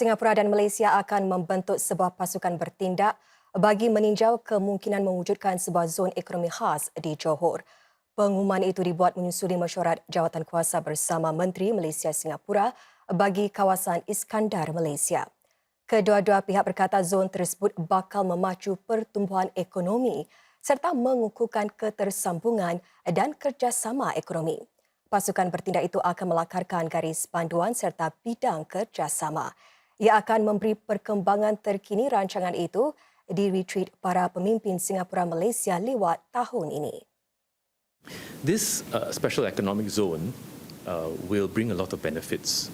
Singapura dan Malaysia akan membentuk sebuah pasukan bertindak bagi meninjau kemungkinan mewujudkan sebuah zon ekonomi khas di Johor. Pengumuman itu dibuat menyusuli mesyuarat jawatankuasa bersama Menteri Malaysia Singapura bagi kawasan Iskandar, Malaysia. Kedua-dua pihak berkata zon tersebut bakal memacu pertumbuhan ekonomi serta mengukuhkan ketersambungan dan kerjasama ekonomi. Pasukan bertindak itu akan melakarkan garis panduan serta bidang kerjasama. Ia akan memberi perkembangan terkini rancangan itu di retreat para pemimpin Singapura Malaysia lewat tahun ini. This special economic zone will bring a lot of benefits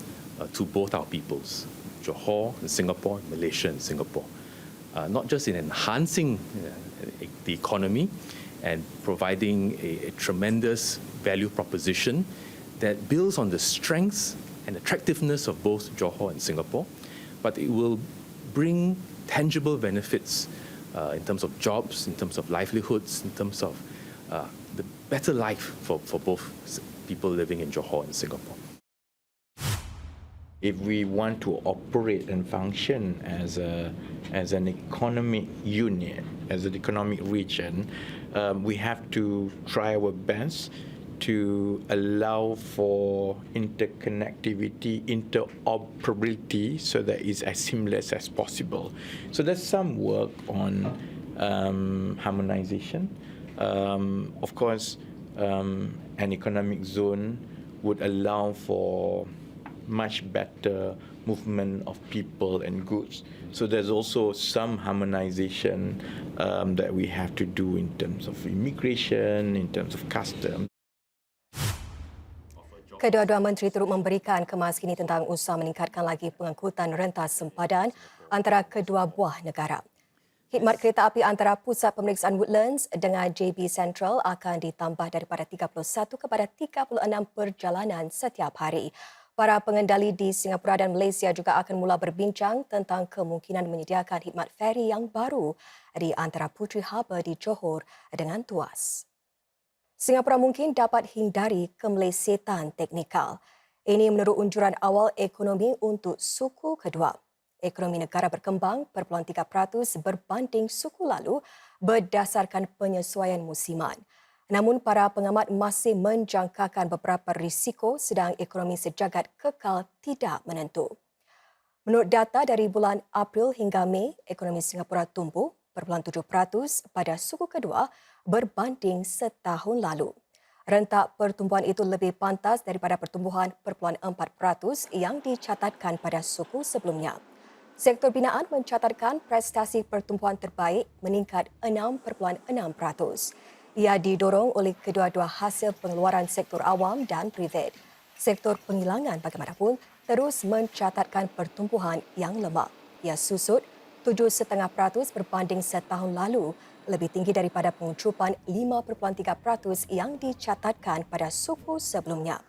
to both our peoples, Johor and Singapore, Malaysia and Singapore. Not just in enhancing the economy and providing a tremendous value proposition that builds on the strengths and attractiveness of both Johor and Singapore, but it will bring tangible benefits in terms of jobs, in terms of livelihoods, in terms of the better life for both people living in Johor and Singapore. If we want to operate and function as an economic unit, as an economic region, we have to try our best to allow for interconnectivity, interoperability, so that it's as seamless as possible. So there's some work on harmonization. Of course, an economic zone would allow for much better movement of people and goods. So there's also some harmonization that we have to do in terms of immigration, in terms of customs. Kedua-dua menteri turut memberikan kemaskini tentang usaha meningkatkan lagi pengangkutan rentas sempadan antara kedua buah negara. Khidmat kereta api antara Pusat Pemeriksaan Woodlands dengan JB Central akan ditambah daripada 31 kepada 36 perjalanan setiap hari. Para pengendali di Singapura dan Malaysia juga akan mula berbincang tentang kemungkinan menyediakan khidmat feri yang baru di antara Puteri Harbour di Johor dengan Tuas. Singapura mungkin dapat hindari kemelesetan teknikal. Ini menurut unjuran awal ekonomi untuk suku kedua. Ekonomi negara berkembang 3% berbanding suku lalu berdasarkan penyesuaian musiman. Namun para pengamat masih menjangkakan beberapa risiko sedang ekonomi sejagat kekal tidak menentu. Menurut data dari bulan April hingga Mei, ekonomi Singapura tumbuh 7% pada suku kedua berbanding setahun lalu. Rentak pertumbuhan itu lebih pantas daripada pertumbuhan 4% yang dicatatkan pada suku sebelumnya. Sektor binaan mencatatkan prestasi pertumbuhan terbaik meningkat 6.6%. Ia didorong oleh kedua-dua hasil pengeluaran sektor awam dan privat. Sektor penghilangan bagaimanapun terus mencatatkan pertumbuhan yang lemah. Ia susut 7.5% berbanding setahun lalu, lebih tinggi daripada pengucupan 5.3% yang dicatatkan pada suku sebelumnya.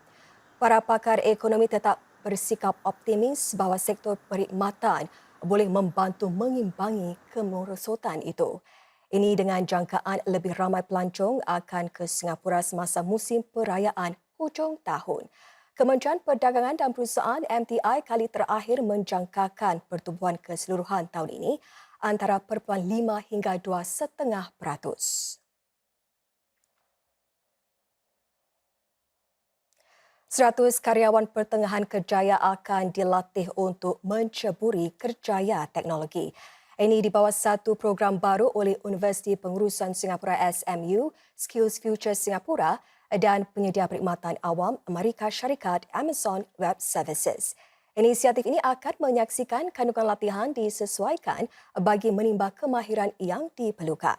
Para pakar ekonomi tetap bersikap optimis bahawa sektor perkhidmatan boleh membantu mengimbangi kemerosotan itu. Ini dengan jangkaan lebih ramai pelancong akan ke Singapura semasa musim perayaan hujung tahun. Kementerian Perdagangan dan Perusahaan MTI kali terakhir menjangkakan pertumbuhan keseluruhan tahun ini antara 0.5 hingga 2.5%. 100 karyawan pertengahan kerjaya akan dilatih untuk menceburi kerjaya teknologi. Ini di bawah satu program baru oleh Universiti Pengurusan Singapura SMU, Skills Future Singapura dan penyedia perkhidmatan awam Amerika Syarikat Amazon Web Services. Inisiatif ini akan menyaksikan kandungan latihan disesuaikan bagi menimba kemahiran yang diperlukan.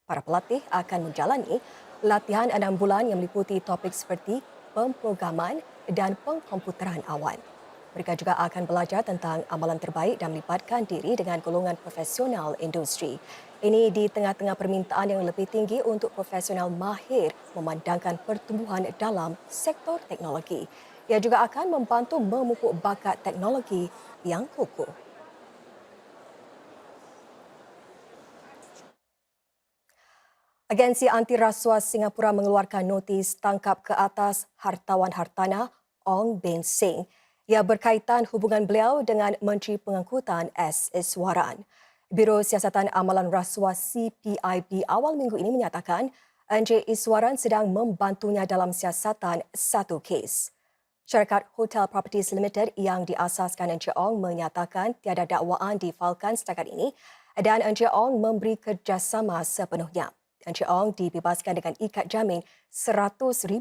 Para pelatih akan menjalani latihan 6 bulan yang meliputi topik seperti pemrograman dan pengkomputeran awan. Mereka juga akan belajar tentang amalan terbaik dan melibatkan diri dengan golongan profesional industri. Ini di tengah-tengah permintaan yang lebih tinggi untuk profesional mahir memandangkan pertumbuhan dalam sektor teknologi. Ia juga akan membantu memupuk bakat teknologi yang kukuh. Agensi Anti Rasuah Singapura mengeluarkan notis tangkap ke atas hartawan hartanah Ong Beng Seng. Ia berkaitan hubungan beliau dengan Menteri Pengangkutan S. Iswaran. Biro Siasatan Amalan Rasuah CPIB awal minggu ini menyatakan Encik Iswaran sedang membantunya dalam siasatan satu kes. Syarikat Hotel Properties Limited yang diasaskan Encik Ong menyatakan tiada dakwaan difailkan setakat ini dan Encik Ong memberi kerjasama sepenuhnya. Encik Ong dibebaskan dengan ikat jamin $100,000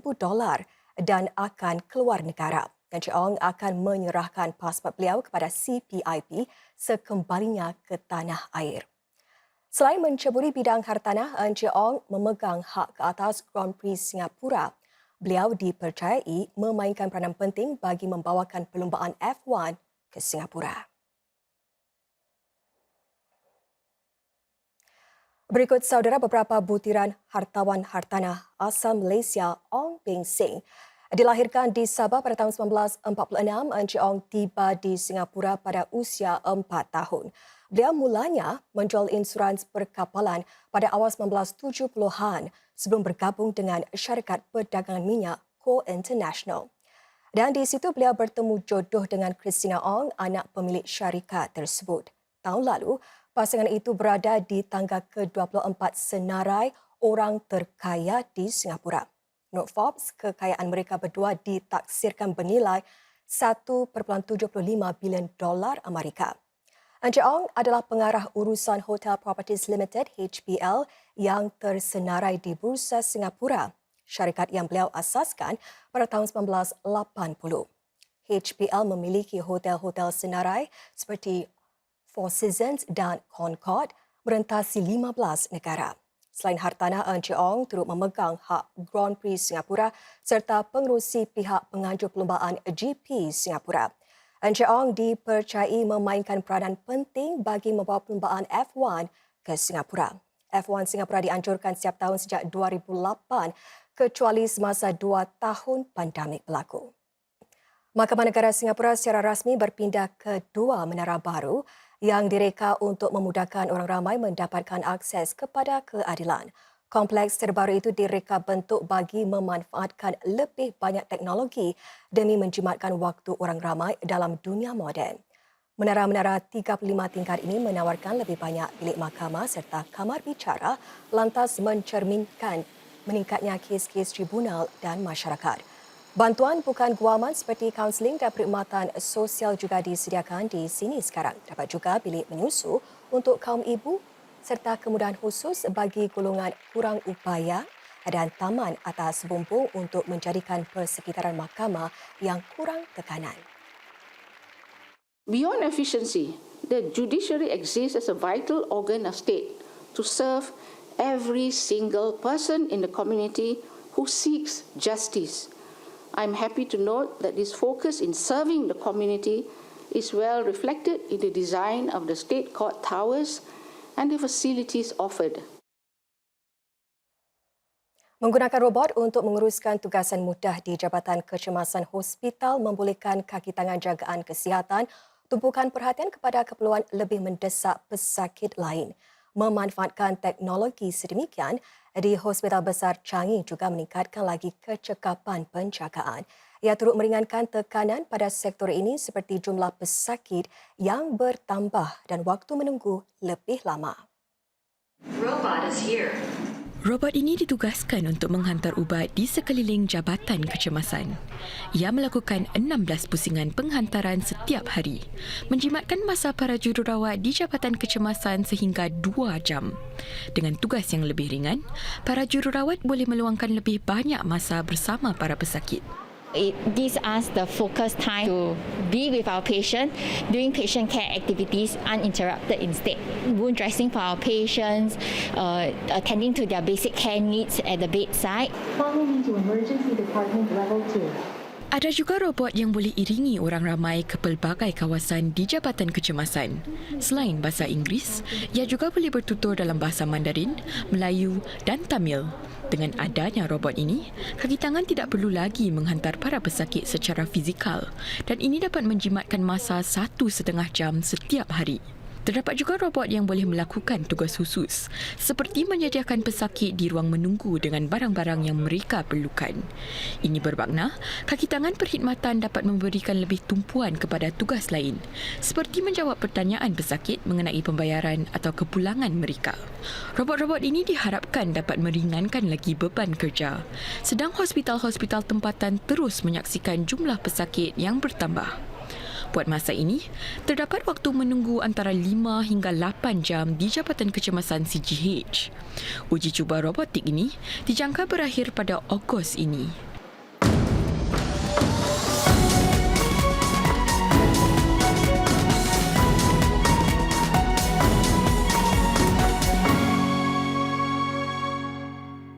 dan akan keluar negara. Encik Ong akan menyerahkan pasport beliau kepada CPIB sekembalinya ke tanah air. Selain menceburi bidang hartanah, Encik Ong memegang hak ke atas Grand Prix Singapura. Beliau dipercayai memainkan peranan penting bagi membawakan perlumbaan F1 ke Singapura. Berikut saudara beberapa butiran hartawan hartanah asal Malaysia Ong Beng Seng. Dilahirkan di Sabah pada tahun 1946, Encik Ong tiba di Singapura pada usia 4 tahun. Beliau mulanya menjual insurans perkapalan pada awal 1970-an sebelum bergabung dengan syarikat perdagangan minyak Co International. Dan di situ beliau bertemu jodoh dengan Christina Ong, anak pemilik syarikat tersebut. Tahun lalu, pasangan itu berada di tangga ke-24 senarai orang terkaya di Singapura. Menurut Forbes, kekayaan mereka berdua ditaksirkan bernilai $1.75 bilion Amerika. Encik Ong adalah pengarah urusan Hotel Properties Limited (HPL) yang tersenarai di Bursa Singapura, syarikat yang beliau asaskan pada tahun 1980. HPL memiliki hotel-hotel senarai seperti Four Seasons dan Concorde merentasi 15 negara. Selain hartanah, Encik Ong turut memegang hak Grand Prix Singapura serta pengerusi pihak penganjur perlumbaan GP Singapura. Encik Ong dipercayai memainkan peranan penting bagi membawa perlumbaan F1 ke Singapura. F1 Singapura dianjurkan setiap tahun sejak 2008 kecuali semasa 2 tahun pandemik berlaku. Mahkamah Negara Singapura secara rasmi berpindah ke 2 menara baru yang direka untuk memudahkan orang ramai mendapatkan akses kepada keadilan. Kompleks terbaru itu direka bentuk bagi memanfaatkan lebih banyak teknologi demi menjimatkan waktu orang ramai dalam dunia moden. Menara-menara 35 tingkat ini menawarkan lebih banyak bilik mahkamah serta kamar bicara lantas mencerminkan meningkatnya kes-kes tribunal dan masyarakat. Bantuan bukan guaman seperti kaunseling dan perkhidmatan sosial juga disediakan di sini sekarang. Dapat juga bilik menyusu untuk kaum ibu serta kemudahan khusus bagi golongan kurang upaya dan taman atas bumbung untuk menjadikan persekitaran mahkamah yang kurang tekanan. Beyond efficiency, the judiciary exists as a vital organ of state to serve every single person in the community who seeks justice. I'm happy to note that this focus in serving the community is well reflected in the design of the State Court towers and the facilities offered. Menggunakan robot untuk menguruskan tugasan mudah di Jabatan Kecemasan Hospital membolehkan kaki tangan jagaan kesihatan tumpukan perhatian kepada keperluan lebih mendesak pesakit lain. Memanfaatkan teknologi sedemikian, di Hospital Besar Changi juga meningkatkan lagi kecekapan penjagaan. Ia turut meringankan tekanan pada sektor ini seperti jumlah pesakit yang bertambah dan waktu menunggu lebih lama. Robot is here. Robot ini ditugaskan untuk menghantar ubat di sekeliling Jabatan Kecemasan. Ia melakukan 16 pusingan penghantaran setiap hari, menjimatkan masa para jururawat di Jabatan Kecemasan sehingga 2 jam. Dengan tugas yang lebih ringan, para jururawat boleh meluangkan lebih banyak masa bersama para pesakit. It gives us the focus time to be with our patient, doing patient care activities uninterrupted instead. Wound dressing for our patients, attending to their basic care needs at the bedside. Calling into emergency department level 2. Ada juga robot yang boleh iringi orang ramai ke pelbagai kawasan di Jabatan Kecemasan. Selain bahasa Inggeris, ia juga boleh bertutur dalam bahasa Mandarin, Melayu dan Tamil. Dengan adanya robot ini, kaki tangan tidak perlu lagi menghantar para pesakit secara fizikal dan ini dapat menjimatkan masa 1,5 jam setiap hari. Terdapat juga robot yang boleh melakukan tugas khusus seperti menyediakan pesakit di ruang menunggu dengan barang-barang yang mereka perlukan. Ini bermakna kaki tangan perkhidmatan dapat memberikan lebih tumpuan kepada tugas lain seperti menjawab pertanyaan pesakit mengenai pembayaran atau kepulangan mereka. Robot-robot ini diharapkan dapat meringankan lagi beban kerja, sedang hospital-hospital tempatan terus menyaksikan jumlah pesakit yang bertambah. Buat masa ini, terdapat waktu menunggu antara 5 hingga 8 jam di Jabatan Kecemasan CGH. Uji cuba robotik ini dijangka berakhir pada Ogos ini.